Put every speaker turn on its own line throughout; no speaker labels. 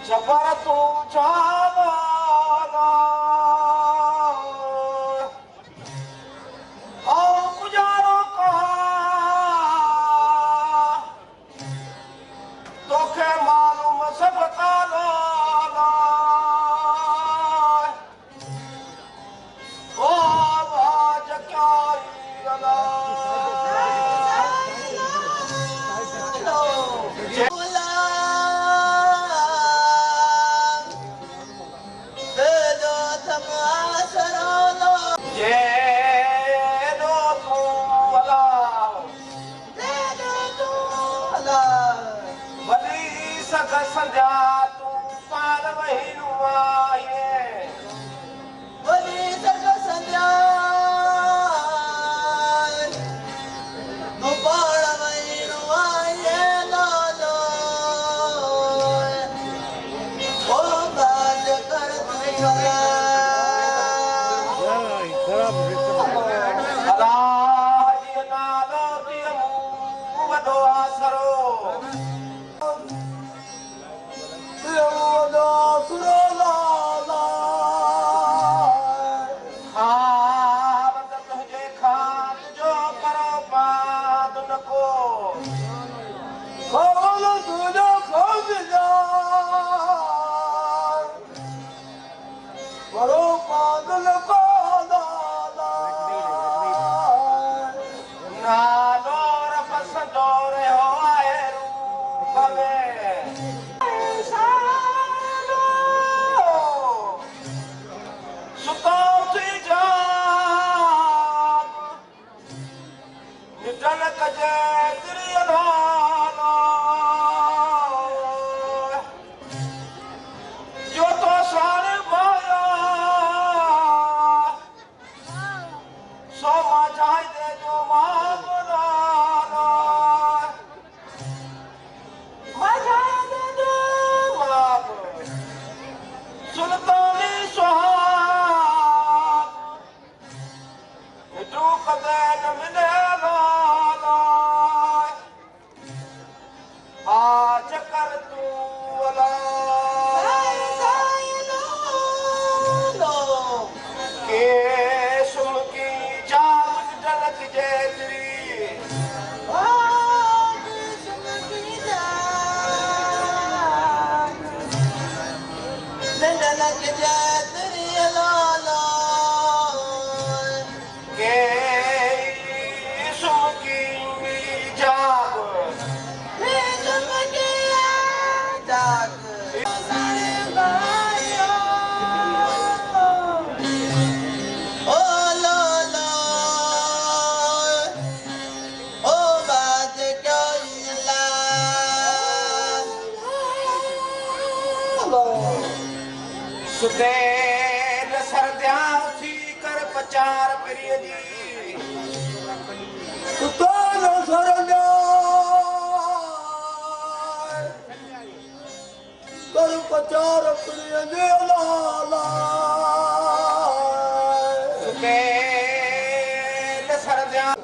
सफर तू चावाना और गुजारो कहाँ तोखे मालूम सब काला ओ बाज क्या अला संध्या तू पार वही नुआए वही सग संध्या तू पार वही नुआए लालो ओ बाज कर तू अल्लाह जी नालो दी मुंह वडो आसरो सुदेन सरद्या उसी कर पचार प्रियदी सुदेन सरद्या कर पचार प्रियदी लाला सुदेन सरद्या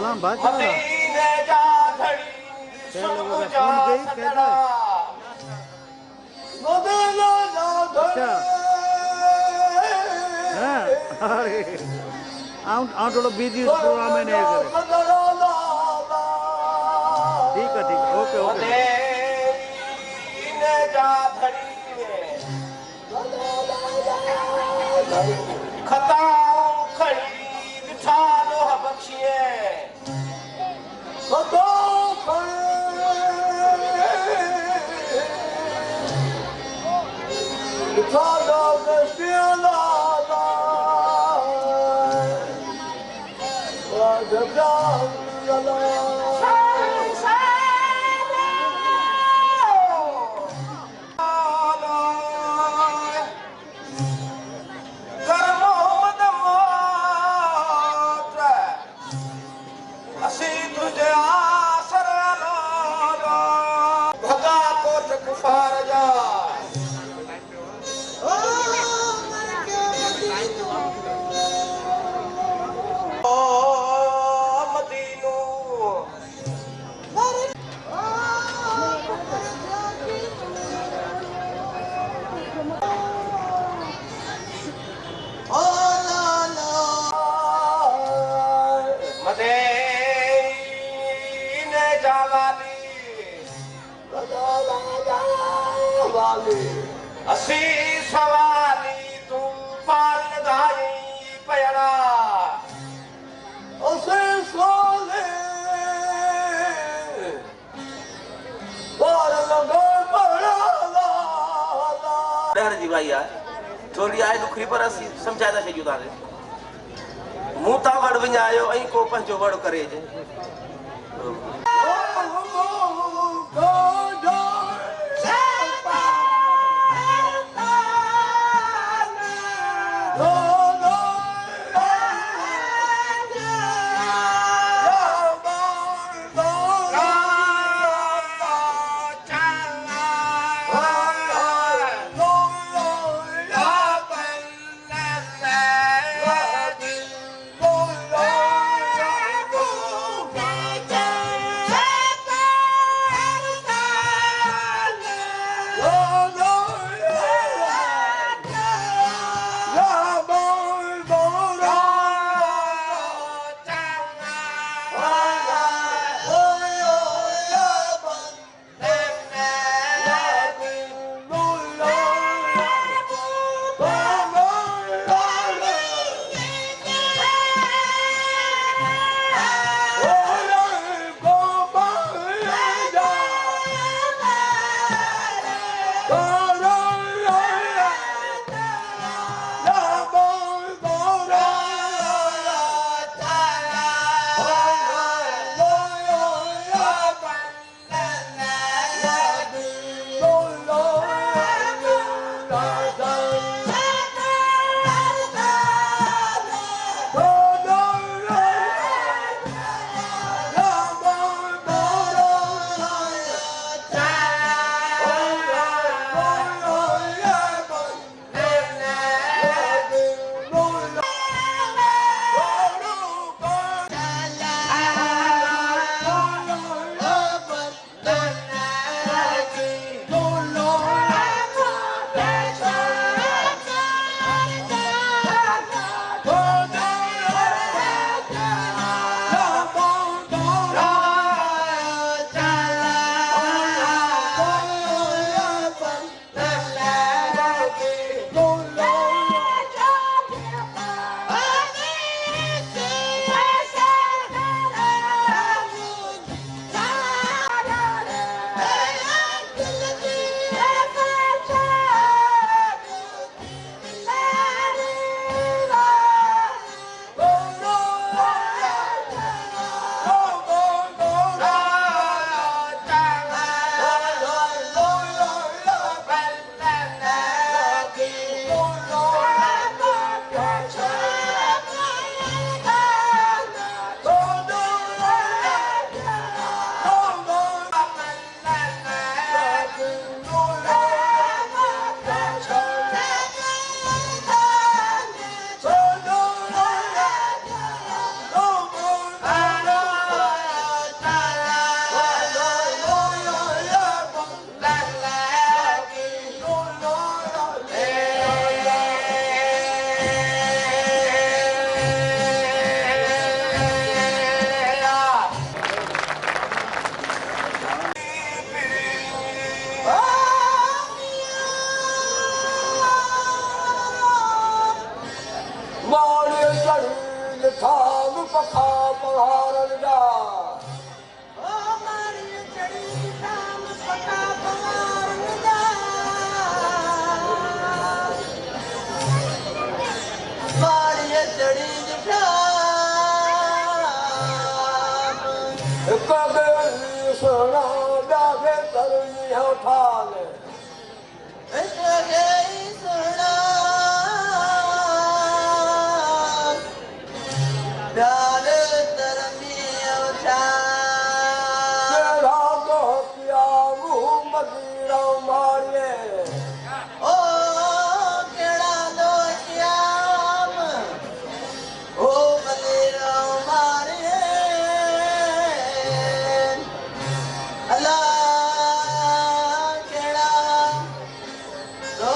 हाँ बात
मदीने जा धड़ी सुन जा सजड़ा मदीने जा
अच्छा हाँ अरे आउं थोड़ा बिजी प्रोग्राम में नहीं करे ठीक है ओके ओके
मदीने जा धड़ी खताऊं खड़ी बिठा लो बख्शिए खताऊं खड़ी बिठा लो बख्शिए असी सवाली तू पाल गाई पयड़ा असी सोले पाल गाई पयड़ा डर जी भाई यार थोड़ी आए दुखरी पर असी समझादा छे जुदा रे मुंह ता वड़ वञायो ऐं को पंहिंजो वड़ करे जे
सुना ॿिया तरुणी ठाल
सुना प्यार तरमी
रागो पिया मुँह मदीरा मारिए
ओ केड़ा दो श्याम ओ मदीरा मारिए अल्लाह केड़ा दो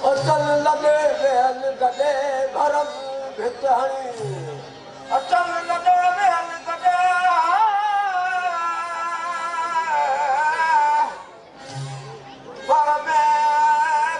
अचल लगे वेल गडे भरम भितहणी अचल लगे वेल गडे भरम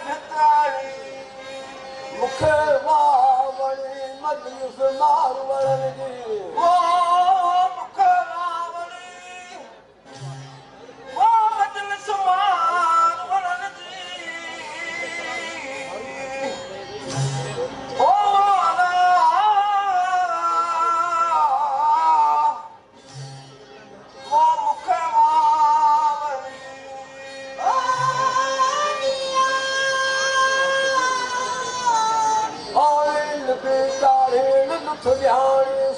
भितहणी मुखे वावणी मजलिस मार वरण जी ओ मुखे वावणी ओ मजलिस मार वरण जी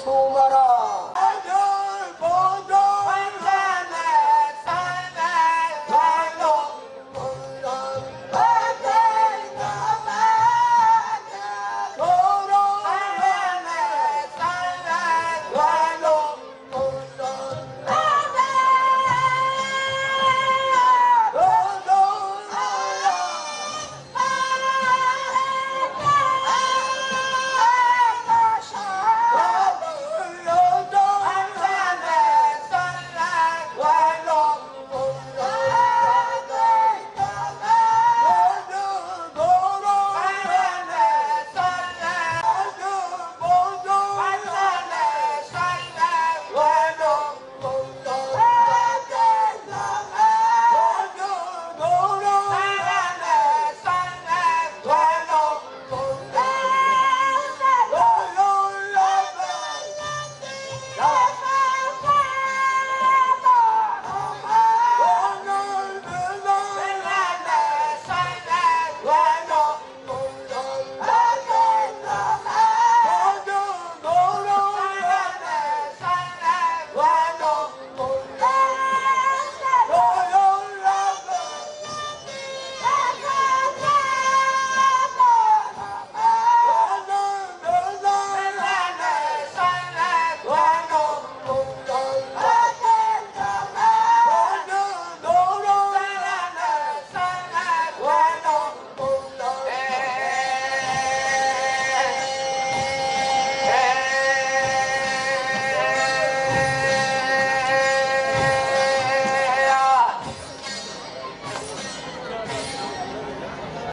सुमरा